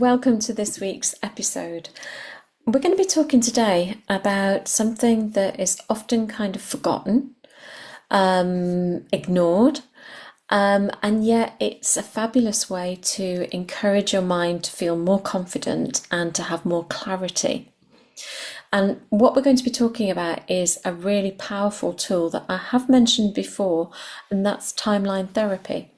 Welcome to this week's episode. We're going to be talking today about something that is often kind of forgotten, ignored, and yet it's a fabulous way to encourage your mind to feel more confident and to have more clarity. And what we're going to be talking about is a really powerful tool that I have mentioned before, and that's timeline therapy.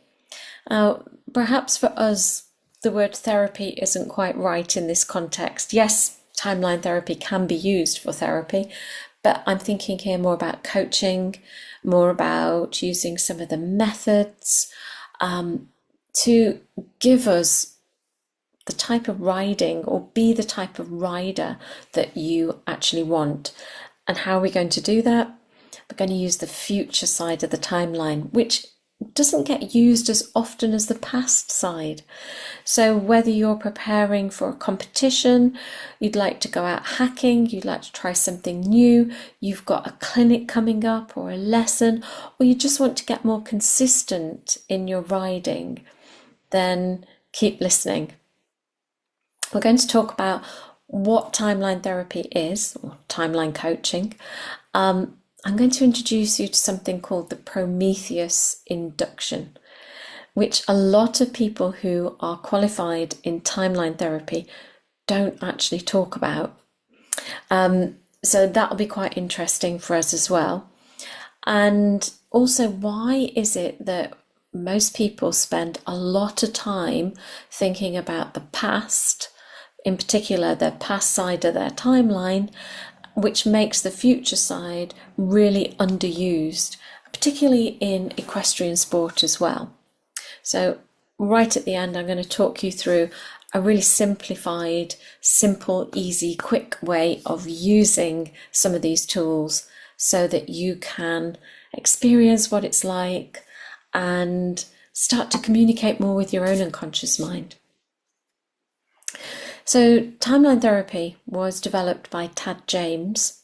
Now, perhaps for us, the word therapy isn't quite right in this context. Yes, timeline therapy can be used for therapy, but I'm thinking here more about coaching, more about using some of the methods to give us the type of riding or be the type of rider that you actually want. And how are we going to do that? We're going to use the future side of the timeline, which doesn't get used as often as the past side. So whether you're preparing for a competition, you'd like to go out hacking, you'd like to try something new, you've got a clinic coming up or a lesson, or you just want to get more consistent in your riding, then keep listening. We're going to talk about what timeline therapy is, or timeline coaching. I'm going to introduce you to something called the Prometheus Induction, which a lot of people who are qualified in timeline therapy don't actually talk about. So that'll be quite interesting for us as well. And also, why is it that most people spend a lot of time thinking about the past, in particular the past side of their timeline, which makes the future side really underused, particularly in equestrian sport as well. So right at the end, I'm going to talk you through a really simplified, simple, easy, quick way of using some of these tools so that you can experience what it's like and start to communicate more with your own unconscious mind. So timeline therapy was developed by Tad James.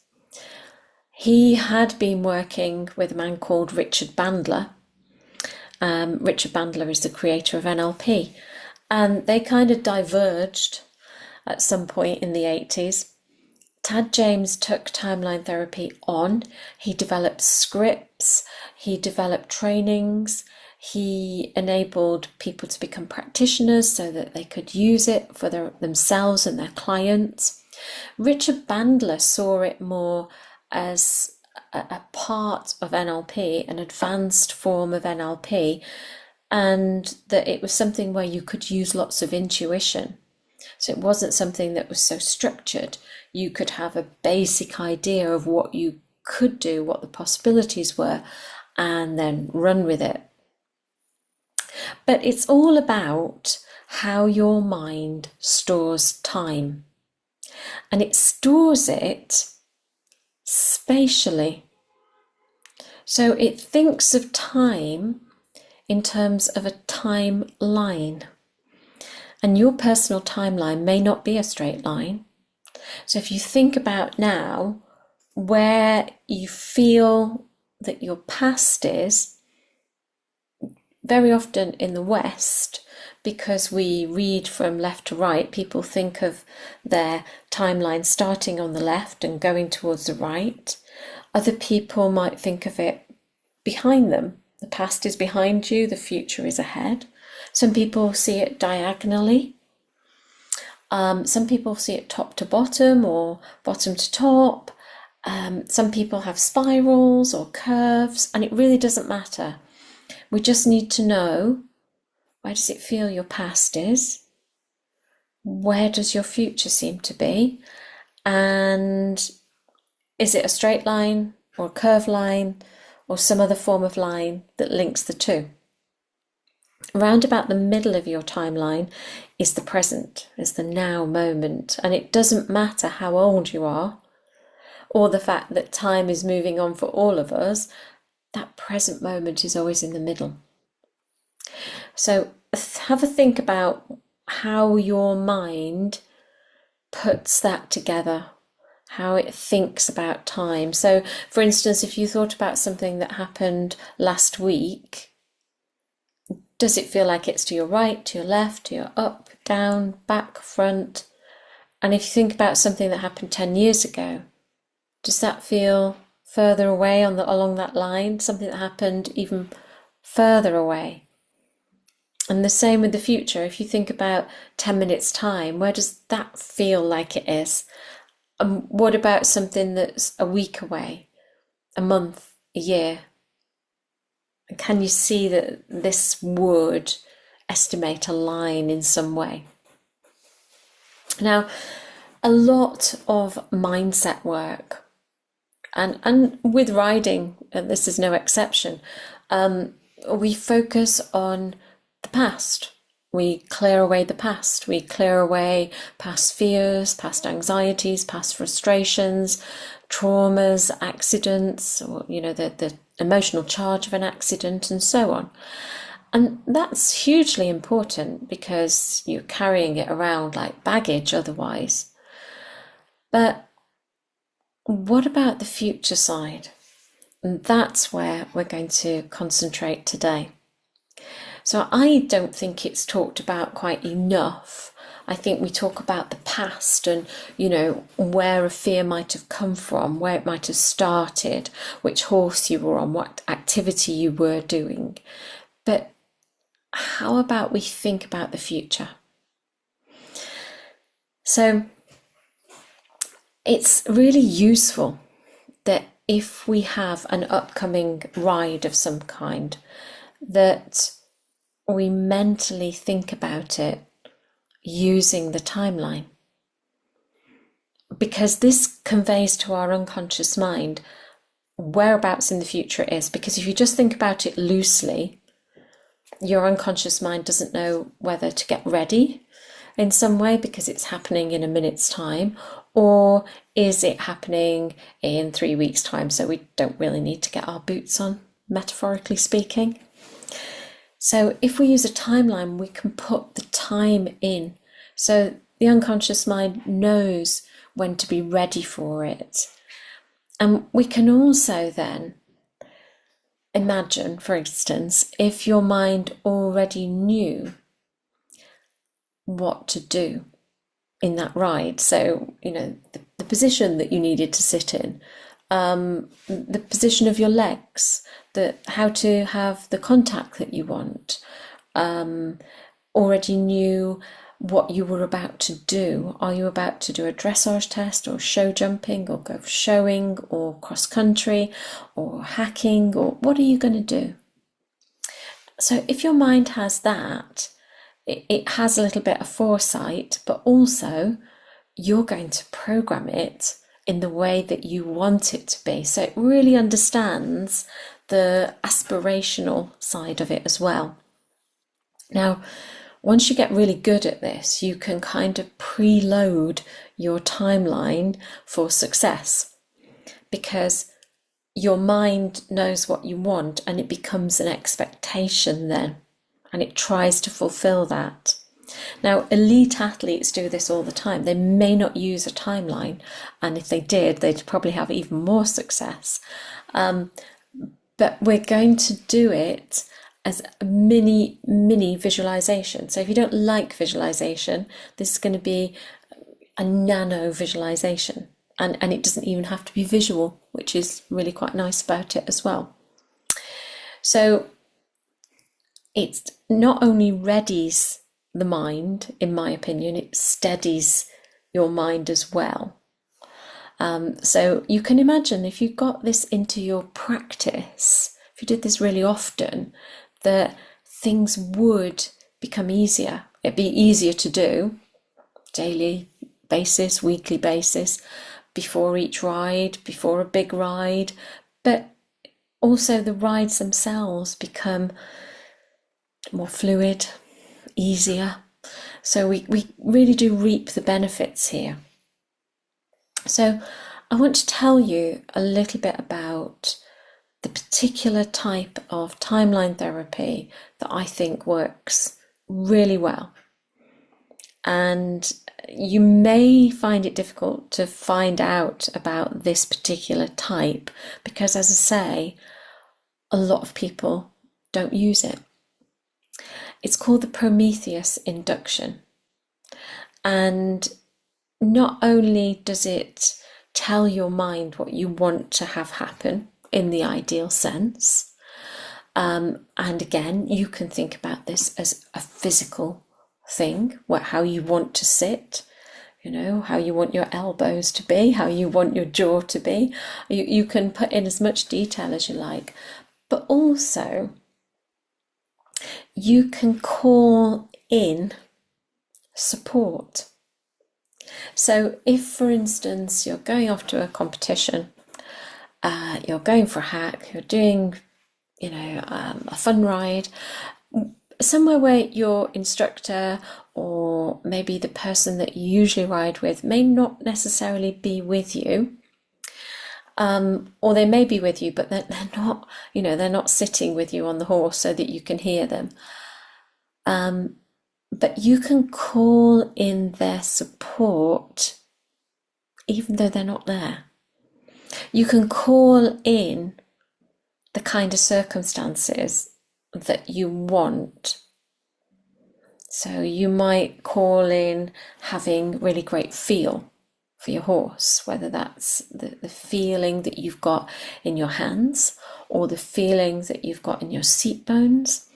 He had been working with a man called Richard Bandler. Richard Bandler is the creator of NLP, and they kind of diverged at some point in the 80s. Tad James took timeline therapy on. He developed scripts, he developed trainings, he enabled people to become practitioners so that they could use it for themselves and their clients. Richard Bandler saw it more as a part of NLP, an advanced form of NLP, and that it was something where you could use lots of intuition. So it wasn't something that was so structured. You could have a basic idea of what you could do, what the possibilities were, and then run with it. But it's all about how your mind stores time. And it stores it spatially. So it thinks of time in terms of a timeline. And your personal timeline may not be a straight line. So if you think about now where you feel that your past is, very often in the West, because we read from left to right, people think of their timeline starting on the left and going towards the right. Other people might think of it behind them. The past is behind you, the future is ahead. Some people see it diagonally. Some people see it top to bottom or bottom to top. Some people have spirals or curves, and it really doesn't matter. We just need to know, where does it feel your past is? Where does your future seem to be? And is it a straight line or a curved line or some other form of line that links the two? Round about the middle of your timeline is the present, is the now moment. And it doesn't matter how old you are or the fact that time is moving on for all of us. That present moment is always in the middle. So have a think about how your mind puts that together, how it thinks about time. So, for instance, if you thought about something that happened last week, does it feel like it's to your right, to your left, to your up, down, back, front. And if you think about something that happened 10 years ago, does that feel further away along that line? Something that happened even further away? And the same with the future. If you think about 10 minutes time, where does that feel like it is? What about something that's a week away, a month, a year? And can you see that this would estimate a line in some way? Now, a lot of mindset work, and with riding, and this is no exception, we focus on the past. We clear away the past. We clear away past fears, past anxieties, past frustrations, traumas, accidents, or the emotional charge of an accident, and so on. And that's hugely important because you're carrying it around like baggage otherwise. But what about the future side? And that's where we're going to concentrate today. So I don't think it's talked about quite enough. I think we talk about the past and, where a fear might have come from, where it might have started, which horse you were on, what activity you were doing. But how about we think about the future? So it's really useful that if we have an upcoming ride of some kind, that we mentally think about it using the timeline. Because this conveys to our unconscious mind whereabouts in the future it is. Because if you just think about it loosely, your unconscious mind doesn't know whether to get ready in some way because it's happening in a minute's time, or is it happening in 3 weeks' time, so we don't really need to get our boots on, metaphorically speaking. So if we use a timeline, we can put the time in, so the unconscious mind knows when to be ready for it. And we can also then imagine, for instance, if your mind already knew what to do in that ride. So, the position that you needed to sit in, the position of your legs, how to have the contact that you want, already knew what you were about to do. Are you about to do a dressage test or show jumping or go showing or cross country or hacking, or what are you going to do? So if your mind has that, it has a little bit of foresight, but also you're going to program it in the way that you want it to be. So it really understands the aspirational side of it as well. Now, once you get really good at this, you can kind of preload your timeline for success, because your mind knows what you want and it becomes an expectation then, and it tries to fulfill that. Now, elite athletes do this all the time. They may not use a timeline, and if they did, they'd probably have even more success. But we're going to do it as a mini visualization. So if you don't like visualization, this is going to be a nano visualization, and it doesn't even have to be visual, which is really quite nice about it as well. So it not only readies the mind, in my opinion, it steadies your mind as well. So you can imagine if you got this into your practice, if you did this really often, that things would become easier. It'd be easier to do daily basis, weekly basis, before each ride, before a big ride, but also the rides themselves become more fluid, easier. So we really do reap the benefits here. So I want to tell you a little bit about the particular type of timeline therapy that I think works really well. And you may find it difficult to find out about this particular type because, as I say, a lot of people don't use it. It's called the Prometheus Induction. And not only does it tell your mind what you want to have happen in the ideal sense, and again, you can think about this as a physical thing, how you want to sit, how you want your elbows to be, how you want your jaw to be. You can put in as much detail as you like, but also you can call in support. So if, for instance, you're going off to a competition, you're going for a hack, you're doing, a fun ride, somewhere where your instructor or maybe the person that you usually ride with may not necessarily be with you, or they may be with you, but they're not, they're not sitting with you on the horse so that you can hear them. But you can call in their support even though they're not there. You can call in the kind of circumstances that you want. So you might call in having really great feel for your horse, whether that's the feeling that you've got in your hands or the feeling that you've got in your seat bones,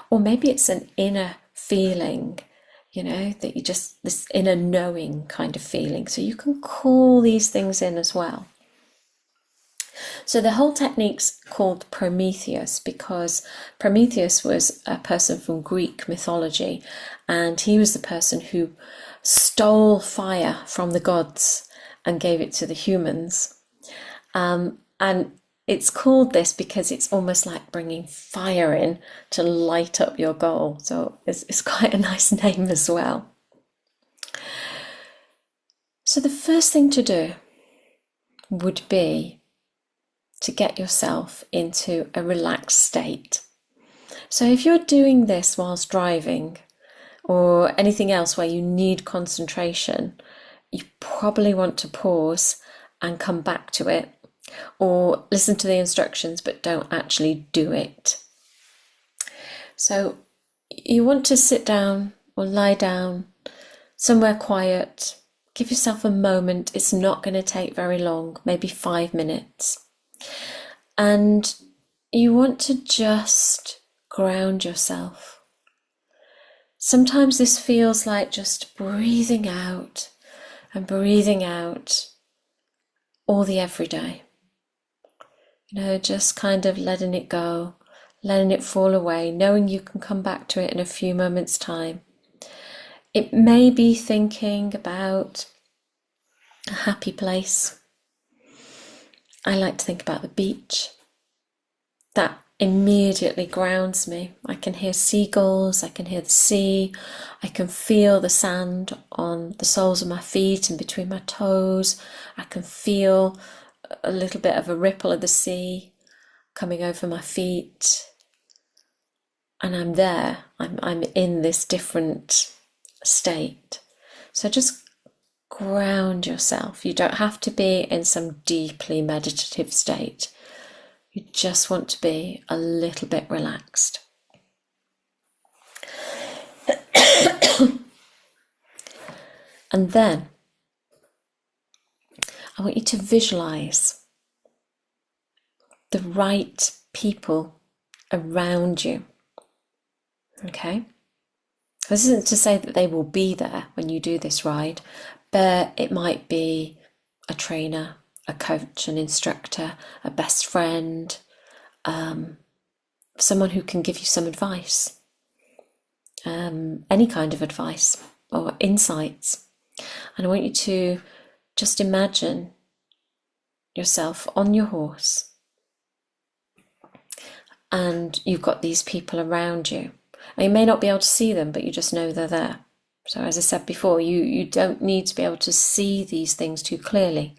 or maybe it's an inner feeling, that you just, this inner knowing kind of feeling. So you can call these things in as well. So the whole technique's called Prometheus because Prometheus was a person from Greek mythology, and he was the person who stole fire from the gods and gave it to the humans. And it's called this because it's almost like bringing fire in to light up your goal. So it's quite a nice name as well. So the first thing to do would be to get yourself into a relaxed state. So if you're doing this whilst driving or anything else where you need concentration, you probably want to pause and come back to it, or listen to the instructions but don't actually do it. So you want to sit down or lie down somewhere quiet. Give yourself a moment. It's not going to take very long, maybe 5 minutes. And you want to just ground yourself. Sometimes this feels like just breathing out and breathing out all the everyday. Just kind of letting it go, letting it fall away, knowing you can come back to it in a few moments' time. It may be thinking about a happy place. I like to think about the beach. That immediately grounds me. I can hear seagulls, I can hear the sea, I can feel the sand on the soles of my feet and between my toes. I can feel a little bit of a ripple of the sea coming over my feet. And I'm there, I'm in this different state. So just ground yourself. You don't have to be in some deeply meditative state. You just want to be a little bit relaxed. And then I want you to visualize the right people around you. Okay? This isn't to say that they will be there when you do this ride, but it might be a trainer, a coach, an instructor, a best friend, someone who can give you some advice, any kind of advice or insights. And I want you to just imagine yourself on your horse and you've got these people around you. And you may not be able to see them, but you just know they're there. So as I said before, you don't need to be able to see these things too clearly.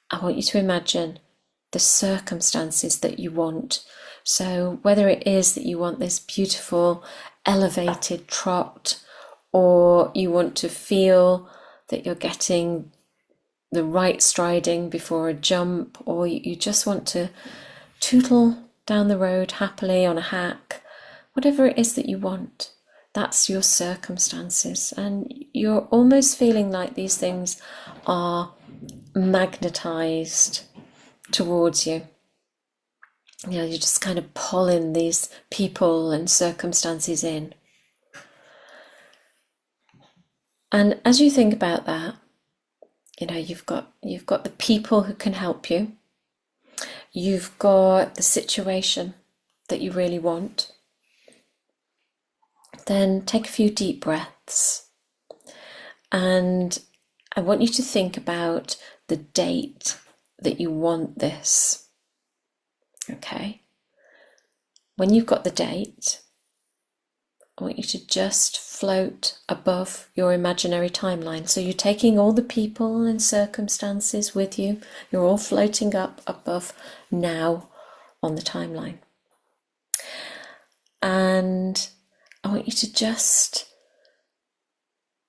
I want you to imagine the circumstances that you want. So whether it is that you want this beautiful elevated trot, or you want to feel that you're getting the right striding before a jump, or you just want to tootle down the road happily on a hack, whatever it is that you want, That's your circumstances. And you're almost feeling like these things are magnetized towards you. You know, you're just kind of pulling these people and circumstances in. And as you think about that, you know, you've got the people who can help you. You've got the situation that you really want. Then take a few deep breaths. And I want you to think about the date that you want this. Okay? When you've got the date, I want you to just float above your imaginary timeline. So you're taking all the people and circumstances with you. You're all floating up above now on the timeline. And I want you to just,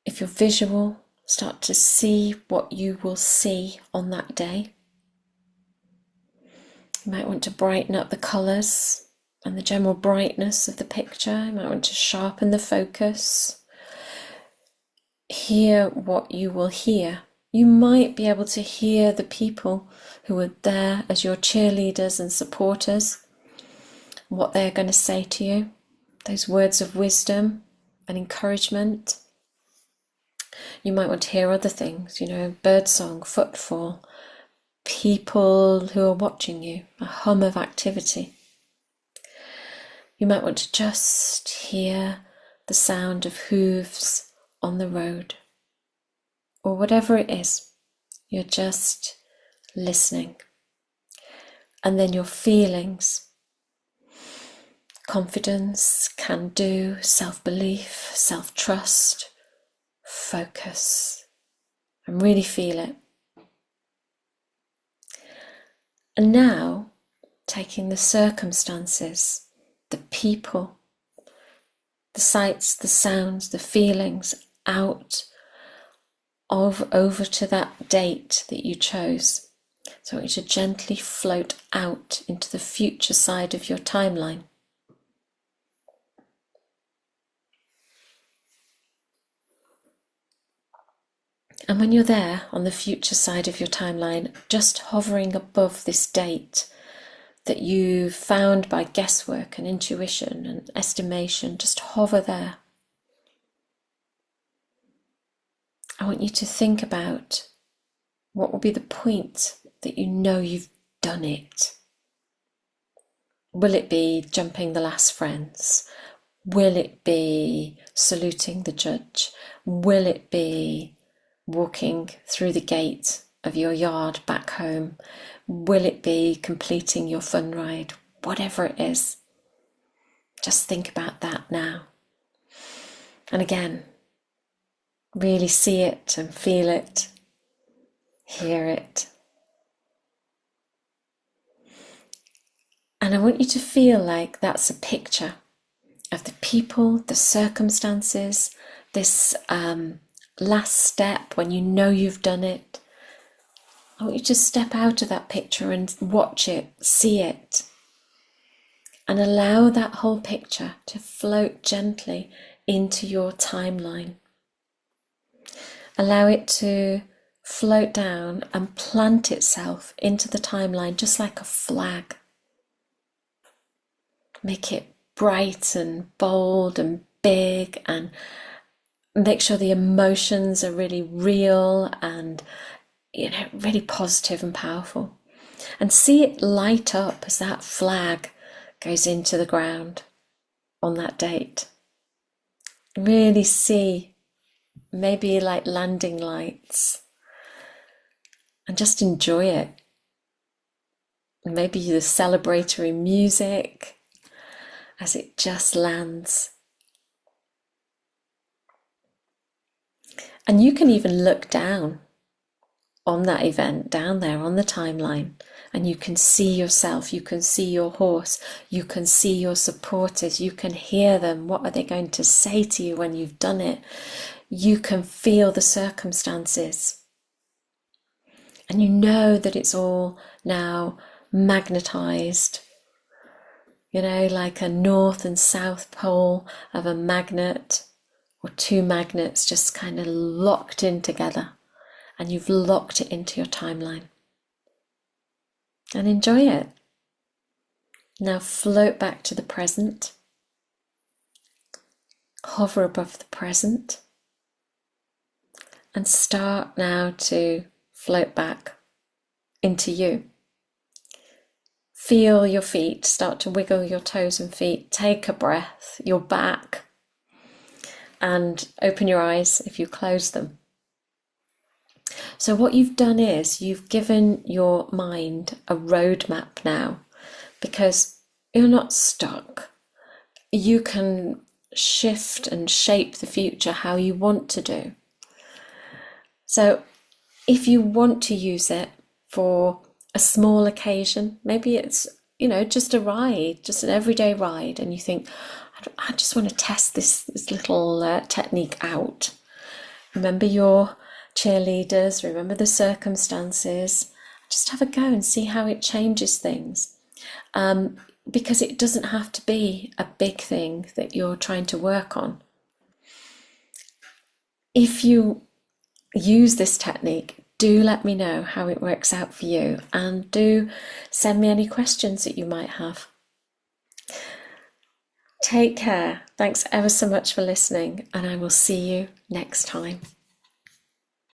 if you're visual, start to see what you will see on that day. You might want to brighten up the colours and the general brightness of the picture. You might want to sharpen the focus. Hear what you will hear. You might be able to hear the people who are there as your cheerleaders and supporters, what they're going to say to you, those words of wisdom and encouragement. You might want to hear other things, you know, birdsong, footfall, people who are watching you, a hum of activity. You might want to just hear the sound of hooves on the road, or whatever it is. You're just listening. And then your feelings: confidence, can do, self-belief, self-trust, focus, and really feel it. And now, taking the circumstances, the people, the sights, the sounds, the feelings out over to that date that you chose. So I want you to gently float out into the future side of your timeline. And when you're there on the future side of your timeline, just hovering above this date that you found by guesswork and intuition and estimation, just hover there. I want you to think about what will be the point that you know you've done it. Will it be jumping the last friends? Will it be saluting the judge? Will it be walking through the gate of your yard back home? Will it be completing your fun ride? Whatever it is, just think about that now. And again, really see it and feel it, hear it. And I want you to feel like that's a picture of the people, the circumstances, this last step when you know you've done it. I want you to step out of that picture and watch it, see it, and allow that whole picture to float gently into your timeline. Allow it to float down and plant itself into the timeline just like a flag. Make it bright and bold and big, and make sure the emotions are really real and, you know, really positive and powerful. And see it light up as that flag goes into the ground on that date. Really see maybe like landing lights, and just enjoy it. Maybe the celebratory music as it just lands. And you can even look down on that event, down there on the timeline, and you can see yourself, you can see your horse, you can see your supporters, you can hear them. What are they going to say to you when you've done it? You can feel the circumstances. And you know that it's all now magnetized like a north and south pole of a magnet, or two magnets just kind of locked in together, and you've locked it into your timeline. And enjoy it. Now float back to the present. Hover above the present. And start now to float back into you. Feel your feet, start to wiggle your toes and feet. Take a breath, your back, and open your eyes if you close them. So what you've done is you've given your mind a roadmap now, because you're not stuck. You can shift and shape the future how you want to do. So if you want to use it for a small occasion, maybe it's, just a ride, just an everyday ride, and you think, I just want to test this little technique out. Remember your cheerleaders, remember the circumstances, just have a go and see how it changes things. Because it doesn't have to be a big thing that you're trying to work on. If you use this technique, do let me know how it works out for you, and do send me any questions that you might have. Take care. Thanks ever so much for listening, and I will see you next time.